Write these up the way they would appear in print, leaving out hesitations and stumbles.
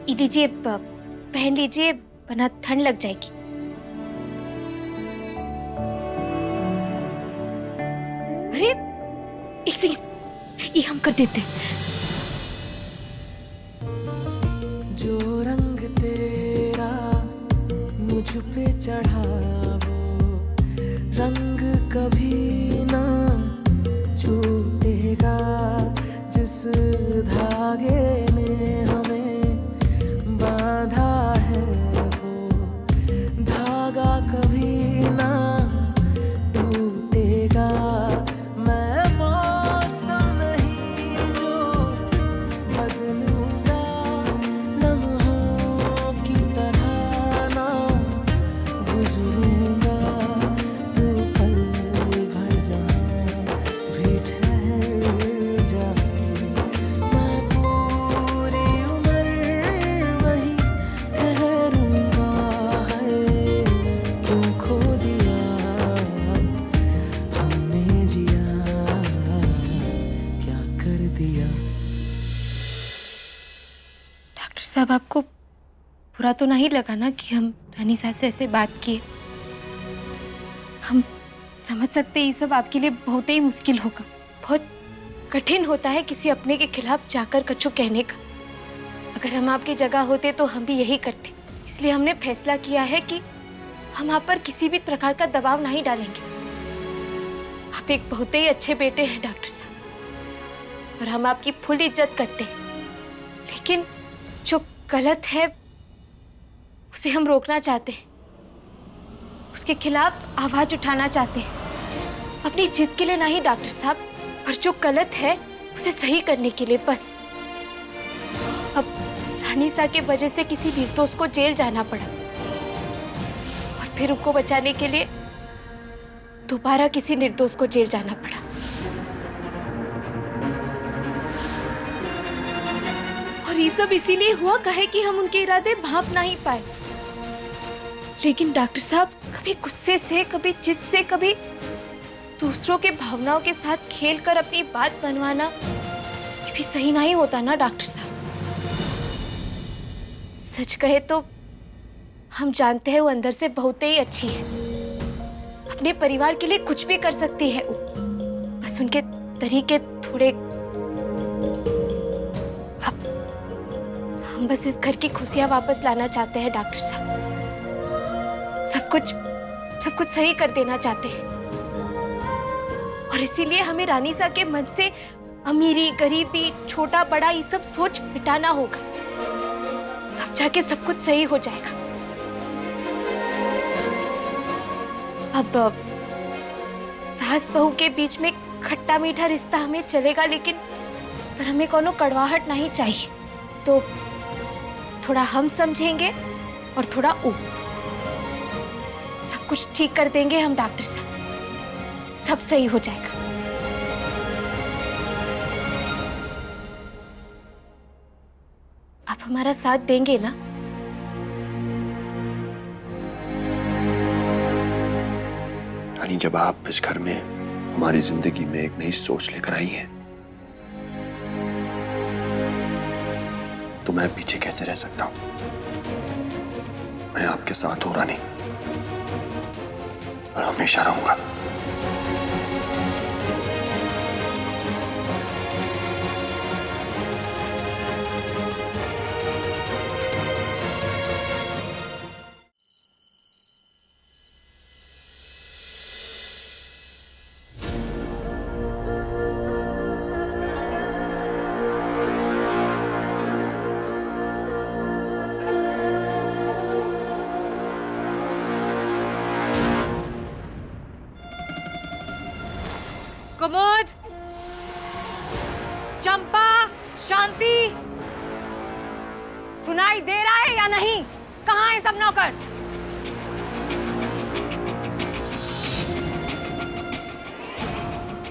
ये लीजिए, पहन लीजिए वरना ठंड लग जाएगी। अरे एक सेकंड, ये हम कर देते हैं। जो रंग तेरा मुझ पे चढ़ा वो रंग कभी ना छूटेगा, जिस धागे ने हमें बांधा है वो धागा कभी ना टूटेगा। मैं मौसम नहीं जो बदलूंगा, लम्हों की तरह ना गुजरूंगा, तू पल भर जहाँ भी ठहर जाए, मैं पूरी उम्र वहीं ठहरूंगा। है क्यों खो दिया हमने जिया, क्या कर दिया। डॉक्टर साहब, आपको बुरा तो नहीं लगा ना कि हम रानी साहब से ऐसे बात किए? हम समझ सकते हैं ये सब आपके लिए बहुत ही मुश्किल होगा, बहुत कठिन होता है किसी अपने के खिलाफ जाकर कछु कहने का। अगर हम आपकी जगह होते तो हम भी यही करते। इसलिए हमने फैसला किया है कि हम आप पर किसी भी प्रकार का दबाव नहीं डालेंगे। आप एक बहुत ही अच्छे बेटे हैं डॉक्टर साहब, और हम आपकी फुल इज्जत करते हैं। लेकिन जो गलत है उसे हम रोकना चाहते हैं, उसके खिलाफ आवाज उठाना चाहते हैं। अपनी जिद के लिए नहीं डॉक्टर साहब, पर जो गलत है उसे सही करने के लिए बस। अब रानी सा के वजह से किसी निर्दोष को जेल जाना पड़ा, और फिर उनको बचाने के लिए दोबारा किसी निर्दोष को जेल जाना पड़ा। और ये सब इसीलिए हुआ कहे कि हम उनके इरादे भांप नहीं पाए। लेकिन डॉक्टर साहब, कभी गुस्से से, कभी जिद से, कभी दूसरों के भावनाओं के साथ खेलकर अपनी बात मनवाना, ये भी सही नहीं होता ना डॉक्टर साहब। सच कहे तो हम जानते हैं वो अंदर से बहुत ही अच्छी है, अपने परिवार के लिए कुछ भी कर सकती है। बस उनके तरीके थोड़े, अब हम बस इस घर की खुशियां वापस लाना चाहते हैं डॉक्टर साहब। सब कुछ सही कर देना चाहते हैं, और इसीलिए हमें रानी सा के मन से अमीरी, गरीबी, छोटा बड़ा ये सब सोच मिटाना होगा। तब जाके सब कुछ सही हो जाएगा। अब सास बहू के बीच में खट्टा मीठा रिश्ता हमें चलेगा, लेकिन पर हमें कोनो कड़वाहट नहीं चाहिए। तो थोड़ा हम समझेंगे और थोड़ा वो, सब कुछ ठीक कर देंगे हम डॉक्टर साहब, सब सही हो जाएगा। आप हमारा साथ देंगे ना? रानी, जब आप इस घर में हमारी जिंदगी में एक नई सोच लेकर आई हैं, तो मैं पीछे कैसे रह सकता हूं? मैं आपके साथ हूं रानी, और हमेशा रहूंगा। कुमुद, चंपा, शांति, सुनाई दे रहा है या नहीं? कहाँ है सब नौकर?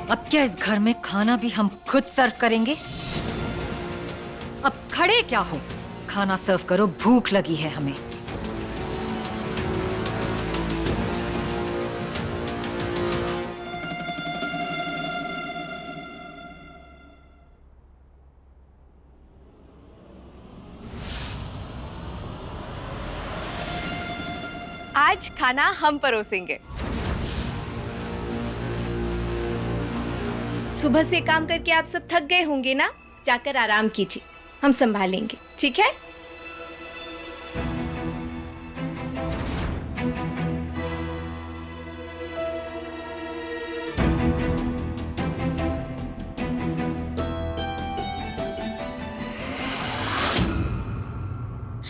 अब क्या इस घर में खाना भी हम खुद सर्व करेंगे? अब खड़े क्या हो? खाना सर्व करो, भूख लगी है हमें। आज खाना हम परोसेंगे। सुबह से काम करके आप सब थक गए होंगे ना, जाकर आराम कीजिए, हम संभालेंगे, ठीक है?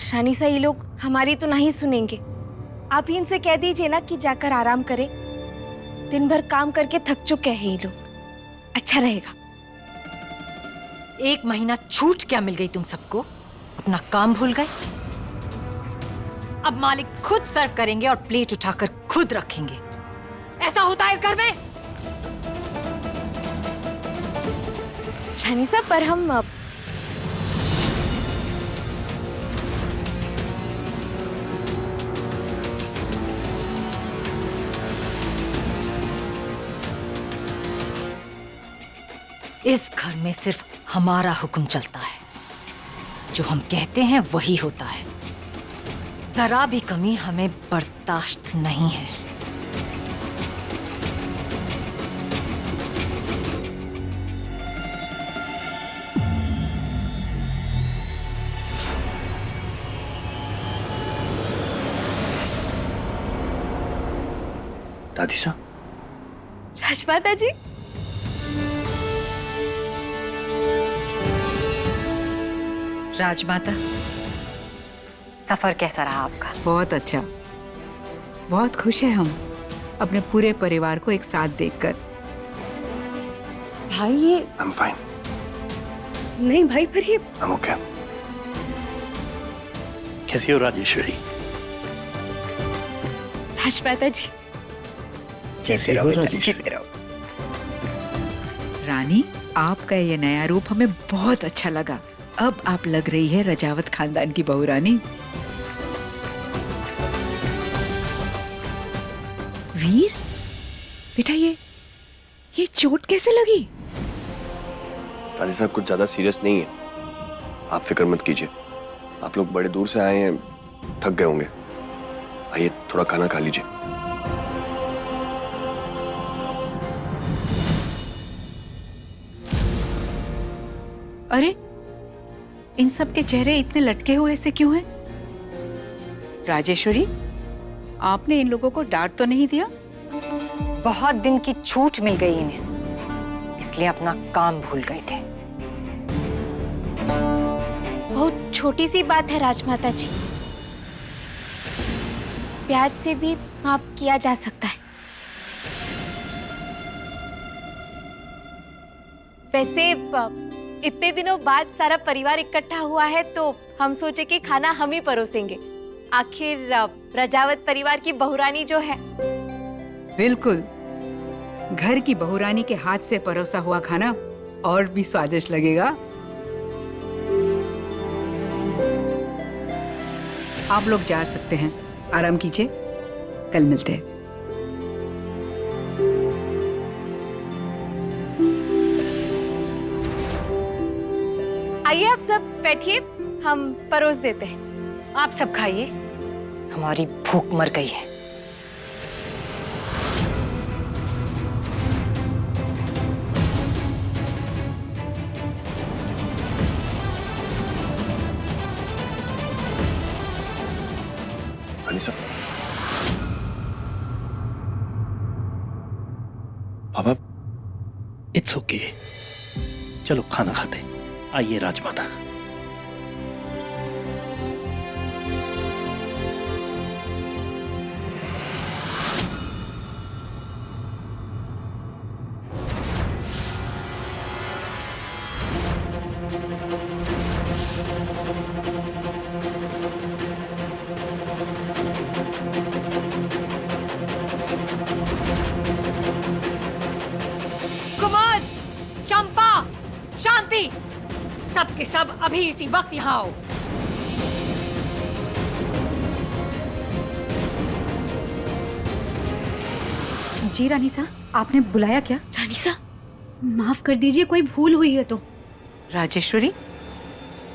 शानिसा, ये लोग हमारी तो नहीं सुनेंगे। आप ही इनसे कह दीजिए ना कि जाकर आराम करें। दिन भर काम करके थक चुके हैं ये लोग, अच्छा रहेगा। 1 महीना छूट क्या मिल गई तुम सबको? अपना काम भूल गए? अब मालिक खुद सर्व करेंगे और प्लेट उठाकर खुद रखेंगे। ऐसा होता है इस घर में? शानिसा, पर हम इस घर में सिर्फ हमारा हुक्म चलता है। जो हम कहते हैं वही होता है। जरा भी कमी हमें बर्दाश्त नहीं है। दादी साहब, राजमाता जी, राजमाता, सफर कैसा रहा आपका? बहुत अच्छा, बहुत खुश हैं हम अपने पूरे परिवार को एक साथ देखकर। भाई ये आई एम फाइन, नहीं भाई, पर ये आई एम ओके। कैसी हो राजेश्वरी? राजमाता जी, कैसी हो राजेश्वरी? रानी, आपका ये नया रूप हमें बहुत अच्छा लगा। अब आप लग रही है रजावत खानदान की बहू रानी। वीर बेटा, ये चोट कैसे लगी? दादी साहब, कुछ ज्यादा सीरियस नहीं है, आप फिक्र मत कीजिए। आप लोग बड़े दूर से आए हैं, थक गए होंगे। आइए थोड़ा खाना खा लीजिए। अरे, इन सब के चेहरे इतने लटके हुए से क्यों हैं? राजेश्वरी, आपने इन लोगों को डांट तो नहीं दिया? बहुत दिन की छूट मिल गई इन्हें, इसलिए अपना काम भूल गए थे। बहुत छोटी सी बात है राजमाता जी, प्यार से भी माफ किया जा सकता है। वैसे इतने दिनों बाद सारा परिवार इकट्ठा हुआ है, तो हम सोचे कि खाना हम ही परोसेंगे। आखिर रजावत परिवार की बहुरानी जो है। बिल्कुल, घर की बहुरानी के हाथ से परोसा हुआ खाना और भी स्वादिष्ट लगेगा। आप लोग जा सकते हैं, आराम कीजिए, कल मिलते हैं। आइए आप सब बैठिए, हम परोस देते हैं। आप सब खाइए, हमारी भूख मर गई है। रानी साहब, पापा, इट्स ओके, चलो खाना खाते। आइए राजमाता। कुमुद, चंपा, शांति, सब के सब अभी इसी वक्त यहाँ आओ। जी रानीसा, आपने बुलाया क्या? रानीसा, माफ कर दीजिए, कोई भूल हुई है तो। राजेश्वरी,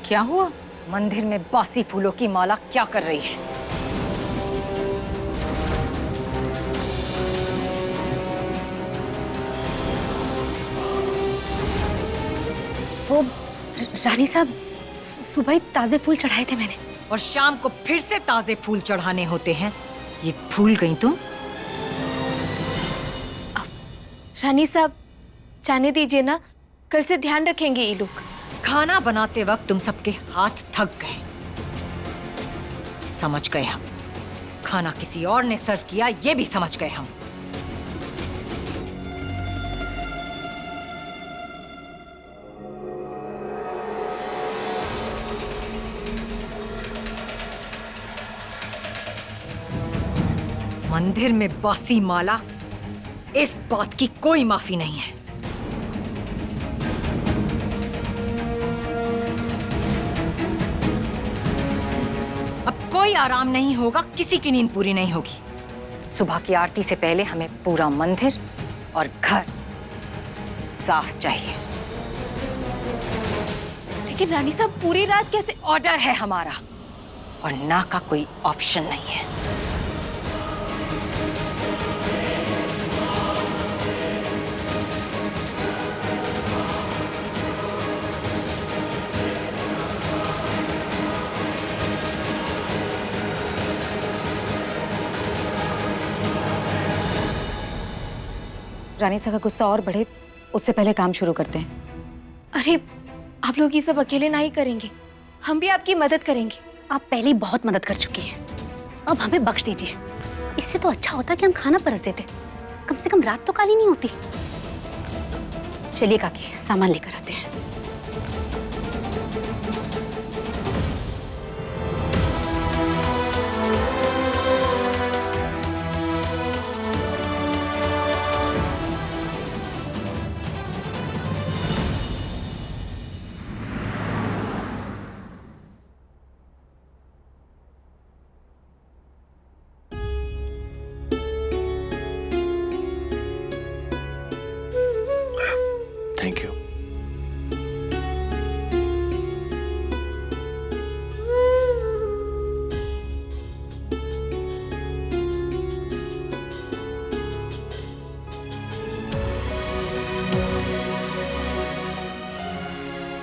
क्या हुआ? मंदिर में बासी फूलों की माला क्या कर रही है? वो रानी साहब सुबह ही ताजे फूल चढ़ाए थे मैंने। और शाम को फिर से ताजे फूल चढ़ाने होते हैं, ये भूल गई तुम? रानी साहब जाने दीजिए ना, कल से ध्यान रखेंगे ये लोग। खाना बनाते वक्त तुम सबके हाथ थक गए, समझ गए हम। खाना किसी और ने सर्व किया, ये भी समझ गए हम। मंदिर में बासी माला, इस बात की कोई माफी नहीं है। अब कोई आराम नहीं होगा, किसी की नींद पूरी नहीं होगी। सुबह की आरती से पहले हमें पूरा मंदिर और घर साफ चाहिए। लेकिन रानी साहब पूरी रात कैसे? ऑर्डर है हमारा, और ना का कोई ऑप्शन नहीं है। रानी साहब का गुस्सा और बढ़े उससे पहले काम शुरू करते हैं। अरे आप लोग ये सब अकेले ना ही करेंगे, हम भी आपकी मदद करेंगे। आप पहले ही बहुत मदद कर चुकी हैं, अब हमें बख्श दीजिए। इससे तो अच्छा होता कि हम खाना परस देते, कम से कम रात तो काली नहीं होती। चलिए काकी, सामान लेकर आते हैं। Thank you.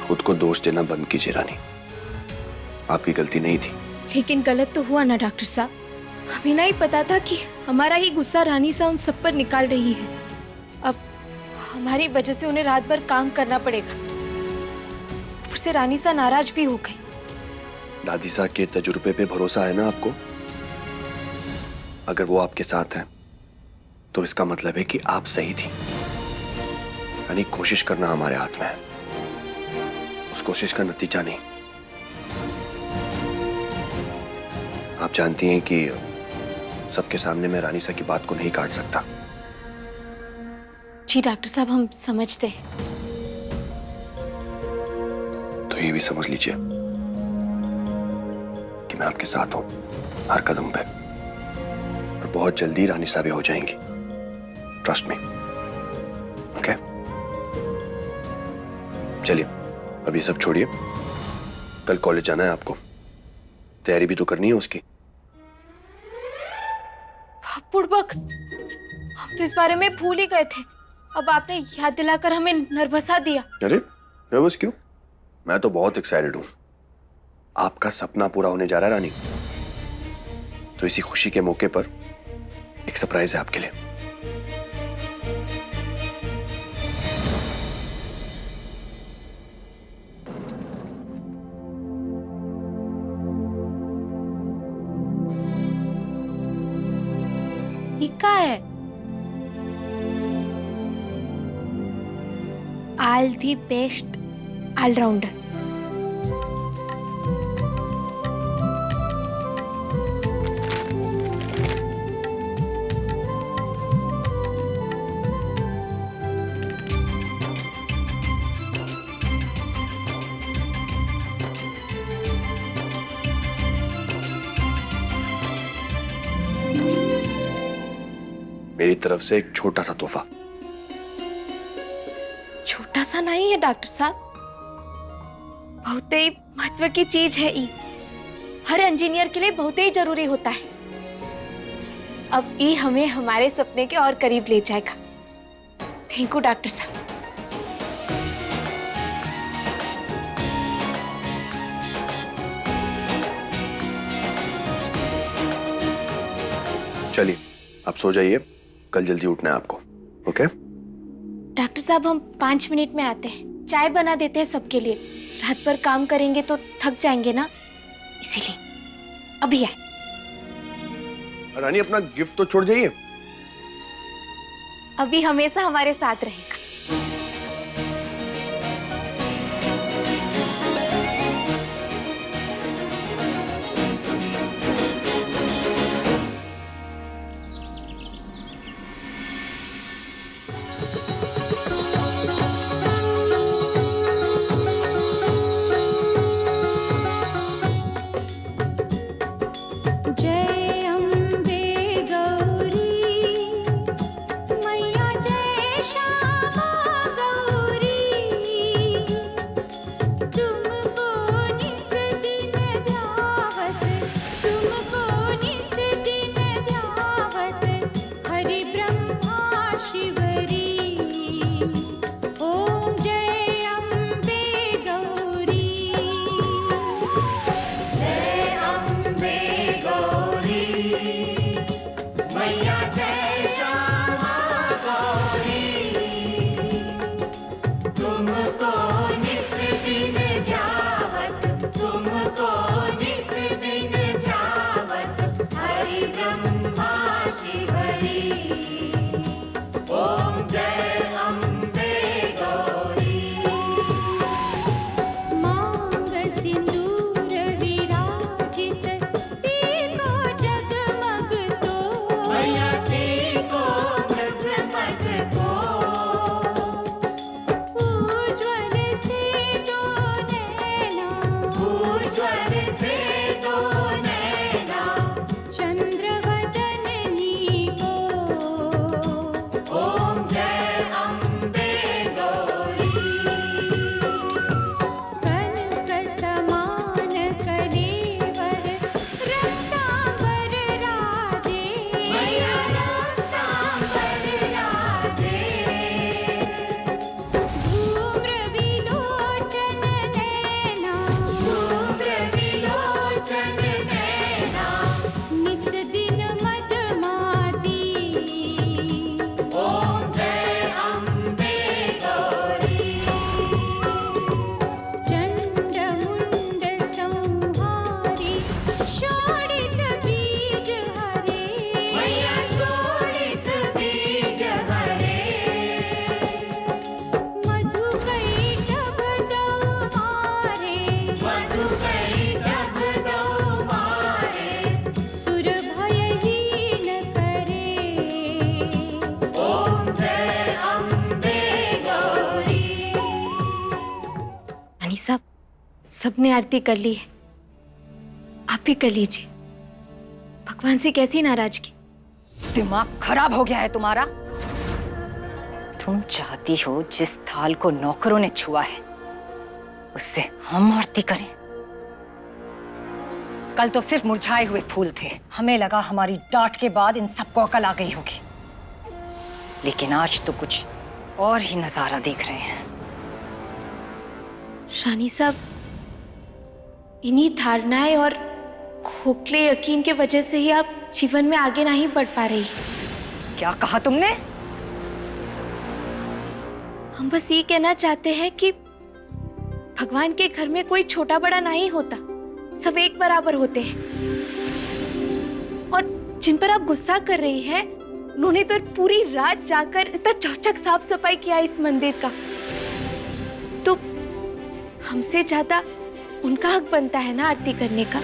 खुद को दोष देना बंद कीजिए रानी, आपकी गलती नहीं थी। लेकिन गलत तो हुआ ना डॉक्टर साहब, हमें ना ही पता था कि हमारा ही गुस्सा रानी साहब उन सब पर निकाल रही है। अब हमारी वजह से उन्हें रात भर काम करना पड़ेगा। उससे रानी साहब नाराज भी हो गई। दादी साहब के तजुर्बे पे भरोसा है ना आपको? अगर वो आपके साथ हैं तो इसका मतलब है कि आप सही थी। यानी कोशिश करना हमारे हाथ में है, उस कोशिश का नतीजा नहीं। आप जानती हैं कि सबके सामने मैं रानी साहब की बात को नहीं काट सकता। जी डॉक्टर साहब, हम समझते हैं। तो ये भी समझ लीजिए कि मैं आपके साथ हूं हर कदम पे, और बहुत जल्दी रानी साहब हो जाएंगी। Trust me. ओके, चलिए अब ये सब छोड़िए, कल कॉलेज जाना है आपको, तैयारी भी तो करनी है उसकी। बुड़बक, हम तो इस बारे में भूल ही गए थे। अब आपने याद दिलाकर हमें नर्वसा दिया। अरे नर्वस क्यों? मैं तो बहुत एक्साइटेड हूं। आपका सपना पूरा होने जा रहा है रानी, तो इसी खुशी के मौके पर एक सरप्राइज है आपके लिए। ये क्या है? I'll the best all-rounder. मेरी तरफ से एक छोटा सा तोहफा। छोटा सा नहीं है डॉक्टर साहब, बहुत ही महत्व की चीज है ये। हर इंजीनियर के लिए बहुत ही जरूरी होता है। अब ये हमें हमारे सपने के और करीब ले जाएगा। थैंक यू डॉक्टर साहब। चलिए आप सो जाइए, कल जल्दी उठना है आपको। ओके? डॉक्टर साहब हम 5 मिनट में आते हैं, चाय बना देते हैं सबके लिए। रात भर काम करेंगे तो थक जाएंगे ना, इसीलिए अभी आए। रानी अपना गिफ्ट तो छोड़ जाइए। अभी हमेशा हमारे साथ रहेगा। जय अम्बे गौरी मैया, जय श्यामा गौरी, तुमको निस दिन ध्यावत, तुमको निस दिन ध्यावत, हरि ब्रह्मा शिवरी। ओम जय अम्बे गौरी, जय अम्बे गौरी मैया, जय श्यामा गौरी, तुमको निस दिन ध्यावत, तुमको निस दिन ध्यावत, हरि ब्रह्मा शिवरी। ओम जय अम्बे गौरी। मांग सिंदूर विराजित, दीपो जगमग तो, मैया दीपो जगमग तो, उज्ज्वल से दो नैना, उज्ज्वल से दो नैना, चंद्रवदनी को। ओम जय अम्बे गौरी। कनक समान कलेवर, रत्नांबर राजे, मैया रत्नांबर राजे, धूम्र विलोचन नैना, धूम्र विलोचन नैना, निस दिन मदमाती। ओम जय अम्बे गौरी। चंड मुंड संहारी, शोणित बीज हरे, मैया शोणित बीज हरे, मधु कैटभ दो मारे, मधु कैटभ दो मारे, सुर भयहीन करे। ओम जय अम्बे गौरी। रानी साहब सबने आरती कर ली है, आप भी कर लीजिए। भगवान से कैसी नाराजगी। दिमाग खराब हो गया है तुम्हारा? तुम चाहती हो जिस थाल को नौकरों ने छुआ है उससे हम आरती करें? कल तो सिर्फ मुरझाए हुए फूल थे, हमें लगा हमारी डांट के बाद इन सबको अकल आ गई होगी, लेकिन आज तो कुछ और ही नजारा देख रहे हैं। रानी साहब इन्हीं धारणाएं और खोखले यकीन के वजह से ही आप जीवन में आगे नहीं बढ़ पा रही। क्या कहा तुमने? हम बस ये कहना चाहते हैं कि भगवान के घर में कोई छोटा बड़ा नहीं होता, सब एक बराबर होते हैं। और जिन पर आप गुस्सा कर रही हैं, उन्होंने तो पूरी रात जाकर इतना चौचक साफ सफाई किया इस मंदिर का, तो हमसे ज्यादा उनका हक बनता है ना आरती करने का।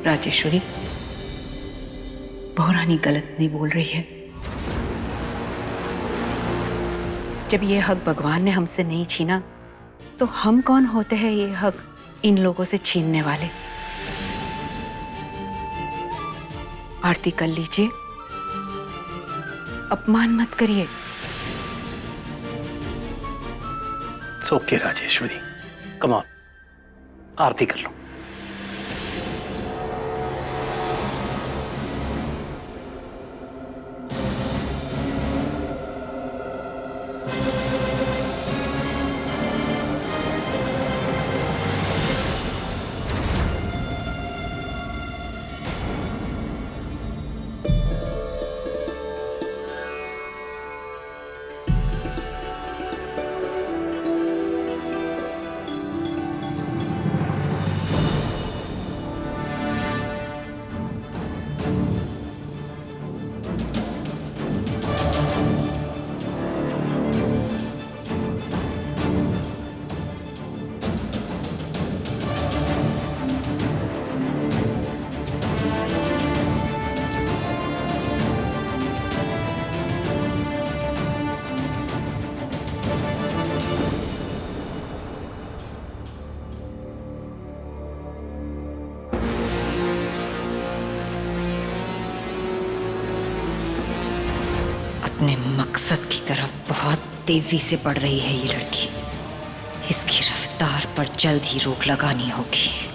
राजेश्वरी, बहुरानी गलत नहीं बोल रही है। जब ये हक भगवान ने हमसे नहीं छीना, तो हम कौन होते हैं ये हक इन लोगों से छीनने वाले। आरती कर लीजिए, अपमान मत करिए। It's okay Rajeshwari, come on, आरती कर लो। अपने मकसद की तरफ बहुत तेजी से बढ़ रही है ये लड़की। इसकी रफ्तार पर जल्द ही रोक लगानी होगी।